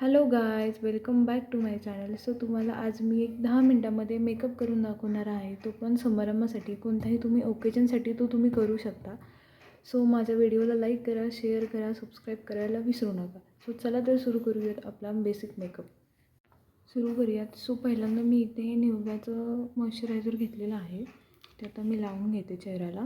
Hello guys, welcome back to my channel. So तुम्हाला आज मी एक 10 मिनटामध्ये मेकअप करून दाखवणार आहे. तो पण समारंभासाठी, कोणत्याही तुम्ही ओकेजनसाठी तो तुम्ही करू शकता. सो माझ्या व्हिडिओला लाईक करा, शेअर करा, सबस्क्राईब करायला विसरू नका. सो चला तर सुरू करूयात आपला बेसिक मेकअप. सुरू करूयात. सो पहिल्यांदा मी इथे निव्याचं मॉइश्चरायझर घेतलेलं आहे. ते आता मी लावून घेते चेहऱ्याला.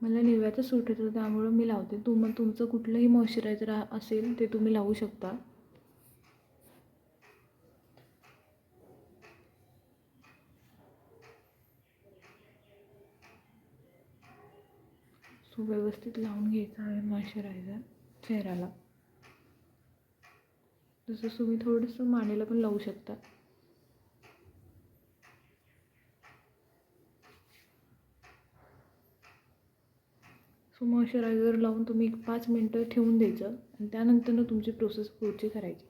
मला निव्याचं सूट होतं त्यामुळं मी लावते. तुमचं कुठलंही मॉइश्चरायझर असेल ते तुम्ही लावू शकता. सो व्यवस्थित लावून घ्यायचं आहे मॉइश्चरायझर चेहऱ्याला. तसं तुम्ही थोडंसं मानेला पण लावू शकता. सो मॉइश्चरायझर लावून तुम्ही 5 मिनटं ठेवून द्यायचं आणि त्यानंतर तुमची प्रोसेस पुढची करायची.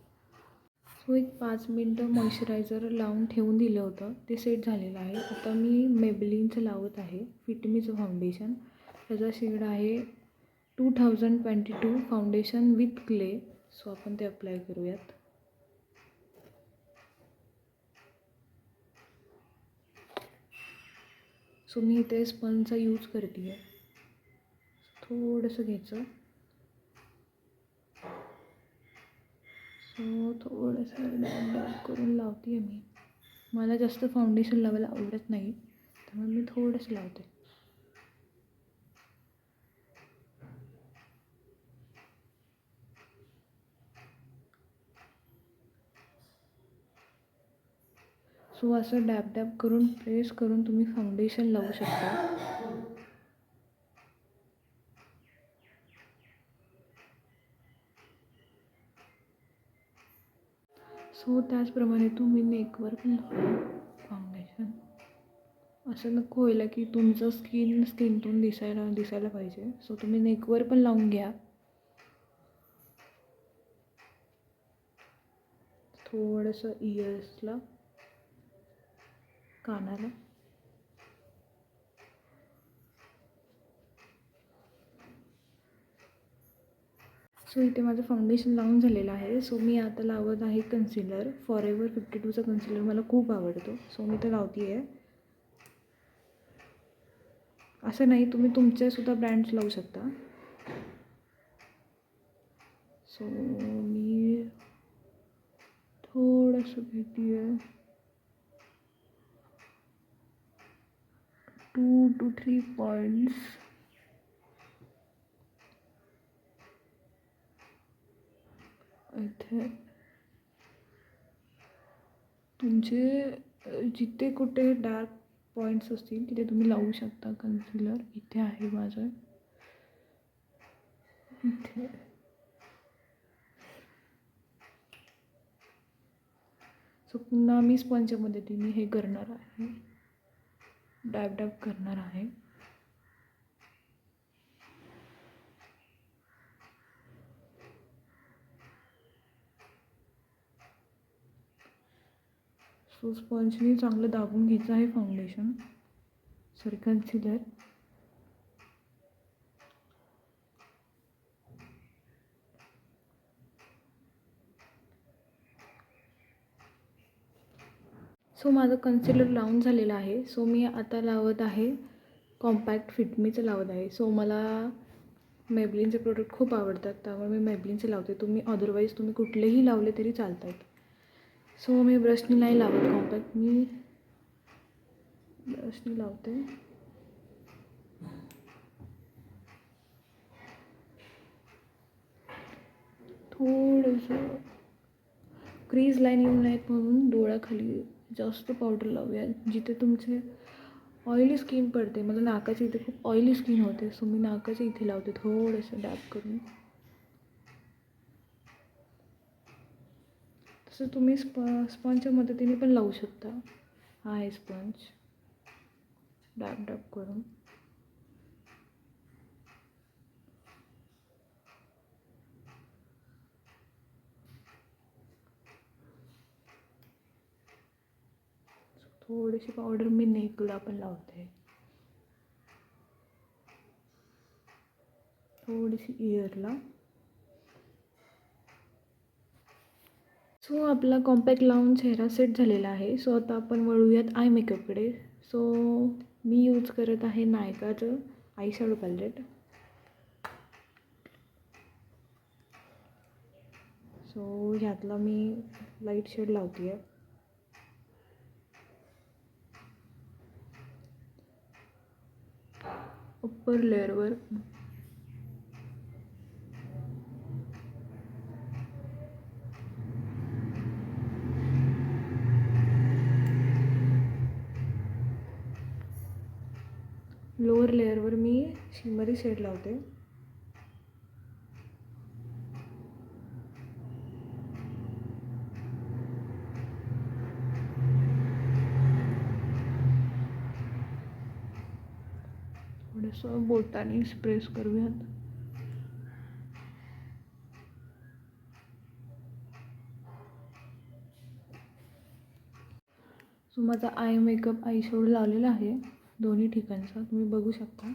सो 5 मिनटं मॉइश्चरायझर लावून ठेवून दिलं होतं, ते सेट झालेलं आहे. आता मी मेबलिनचं लावत आहे, फिटमीचं फाउंडेशन. त्याचा शेड आहे 2022 फाउंडेशन विथ क्ले. सो आपण ते अप्लाय करूयात. सो मी इथे स्पंजचा यूज करते आहे. थोडंसं घ्यायचं. सो थोडंसं डॅब करून लावते आहे मी. मला जास्त फाउंडेशन लावायला आवडत नाही, त्यामुळे मी थोडंसं लावते. सो असं डॅब करून प्रेस करून तुम्ही फाउंडेशन लावू शकता. सो त्याचप्रमाणे तुम्ही नेकवर पण लावा फाउंडेशन. असं नको व्हायला की तुमचं स्किन टोन दिसायला पाहिजे. सो तुम्ही नेकवर पण लावून घ्या. थोडंसं इयर्सला, कानाला. सो इथे माझं फाउंडेशन लावून झालेलं आहे. सो मी आता लावत आहे कन्सिलर. फॉरेवर 52चा कन्सिलर मला खूप आवडतो, सो मी तर लावते आहे. असं नाही, तुम्ही तुमच्यासुद्धा ब्रँड्स लावू शकता. सो मी थोडंसं घेते आहे, 2 to 3 पॉईंट्स. इथे तुमचे जिथे कुठे डार्क पॉईंट्स असतील तिथे तुम्ही लावू शकता कन्सिलर. इथे आहे माझं, इथे. सो पुन्हा मी स्पंजच्या मदतीने हे करणार आहे, डॅब करणार आहे. सो स्पंजनी चांगलं दाबून घ्यायचं आहे फाउंडेशन, कन्सिलर. सो माझं कन्सिलर लावून झालेलं आहे. सो मी आता लावत आहे कॉम्पॅक्ट फिटमीचं लावत आहे. सो मला मेबलिनचे प्रोडक्ट खूप आवडतात, त्यामुळे मी मेबलिनचे लावते. अदरवाईज तुम्ही कुठलेही लावले तरी चालतात. सो मी ब्रशनी नाही लावत कॉम्पॅक्ट, मी ब्रशनी लावते. थोडंसं क्रीज लाईन येऊ नयेत म्हणून डोळ्याखाली जास्त पावडर लावूया. जिथे तुमचे ऑइली स्किन पडते, मला नाकाच्या इथे खूप ऑइली स्किन होते, सो मी नाकाच्या इथे लावते थोडंसं डॅब करून. तसं तुम्ही स्पंजच्या मदतीने पण लावू शकता. हा आहे स्पंज, डॅब करून. थोडीशी पावडर मी नेकला पण लावते, थोडीशी इयरला. सो आपला कॉम्पॅक्ट लावून चेहरा सेट झालेला आहे. सो आता आपण वळूयात आय मेकअपकडे. सो मी यूज करत आहे नायकाचं आय शॅडो पॅलेट. सो ह्यातला मी लाईट शेड लावते आहे. अप्पर लेअरवर लोअर लेअरवर मी शिमरी शेड लावते. थोडंसं बोटाने स्प्रेस करूयात. सो माझा आय मेकअप आय शॅडो लावलेला आहे दोन्ही ठिकाणचा, तुम्ही बघू शकता.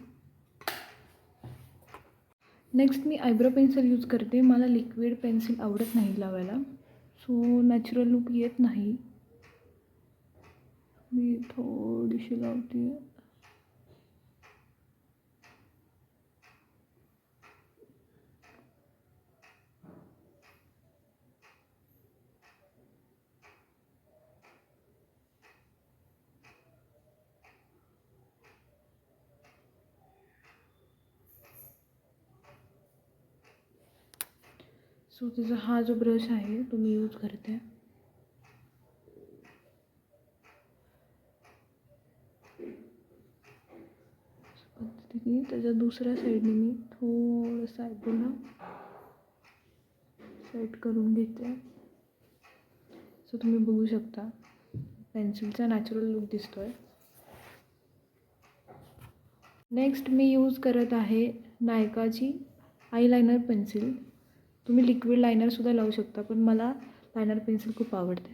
नेक्स्ट मी आयब्रो पेन्सिल यूज करते. मला लिक्विड पेन्सिल आवडत नाही लावायला, सो नॅचरल लुक येत नाही. मी थोडीशी लावते. सो त्याचा हा जो ब्रश आहे तो मी यूज करते. पद्धतीने त्याच्या दुसऱ्या साईडने मी थोडंसं आयब्रोला सेट करून घेते. सो तुम्ही बघू शकता पेन्सिलचा नॅचरल लुक दिसतोय. नेक्स्ट मी यूज करत आहे नायकाची आयलायनर पेन्सिल. तुम्ही लिक्विड लायनरसुद्धा लावू शकता, पण मला लायनर पेन्सिल खूप आवडते.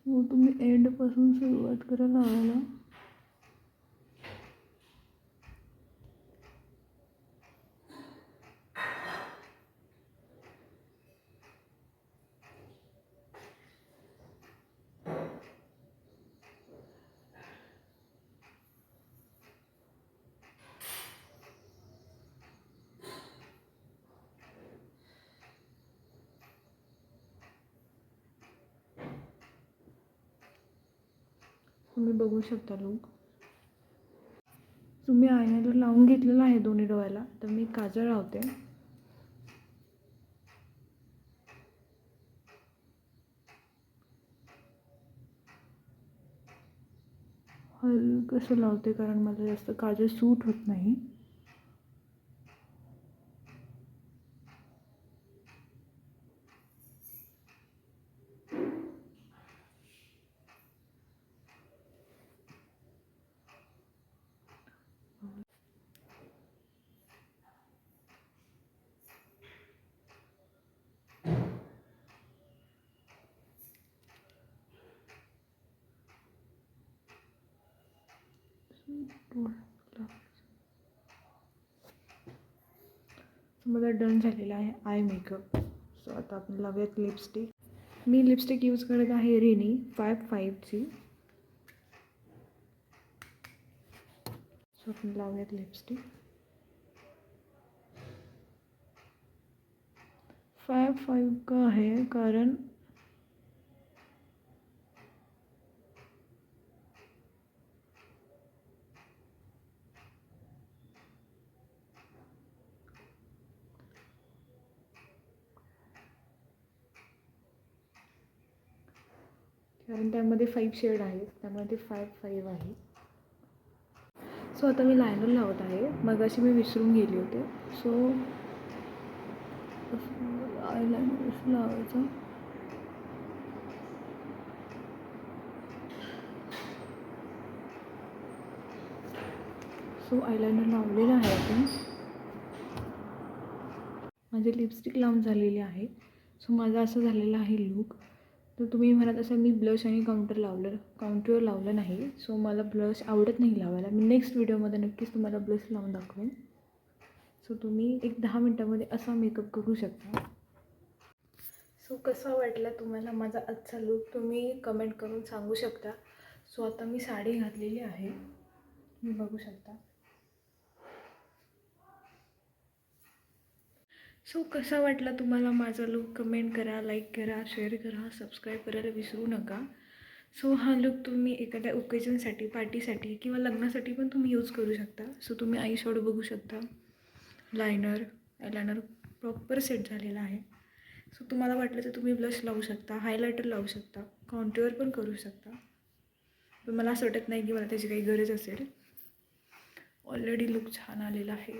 सो तुम्ही एंडपासून सुरुवात करा लावायला. तुम्ही बघू शकता लुक. तुम्ही आयलायनर लावून घेतलेला आहे दोन्ही डोळ्याला, तर मी काजळ लावते. हलकसं लावते कारण मला जास्त काजळ सूट होत नाही. मला डन झालेला आहे आय मेकअप. सो आता आपण लावूयात लिपस्टिक. मी लिपस्टिक यूज करत आहे रेनी 55ची. सो आपण लावूयात लिपस्टिक. 55 का आहे कारण त्यामध्ये 5 शेड आहेत, त्यामुळे ते 55 आहे. सो आता मी लायनर लावत आहे. मगाशी मी विसरून गेले होते. सो आयलायनर असं लावायचं. सो आयलायनर लावलेलं आहे आपण. माझे लिपस्टिक लावून झालेली आहे. सो माझा असं झालेला आहे लूक. तर तुम्ही म्हणत असाल मी ब्लश आणि काउंटरवर लावलं नाही. सो मला ब्लश आवडत नाही लावायला. मी नेक्स्ट व्हिडिओमध्ये नक्कीच तुम्हाला ब्लश लावून दाखवेन. सो तुम्ही एक 10 मिनटामध्ये असा मेकअप करू शकता. सो कसा वाटला तुम्हाला माझा आजचा लूक तुम्ही कमेंट करून सांगू शकता. सो आता मी साडी घातलेली आहे, तुम्ही बघू शकता. सो कसा वाटला तुम्हाला माझा लूक कमेंट करा, लाईक करा, शेअर करा, सबस्क्राईब करायला विसरू नका. सो हा लूक तुम्ही एखाद्या ओकेजनसाठी, पार्टीसाठी किंवा लग्नासाठी पण तुम्ही यूज करू शकता. सो तुम्ही आय शॅडो बघू शकता, आयलायनर प्रॉपर सेट झालेला आहे. सो तुम्हाला वाटलं तर तुम्ही ब्लश लावू शकता, हायलायटर लावू शकता, कॉन्ट्युअर पण करू शकता. पण मला असं वाटत नाही की मला त्याची काही गरज असेल. ऑलरेडी लूक छान आलेला आहे.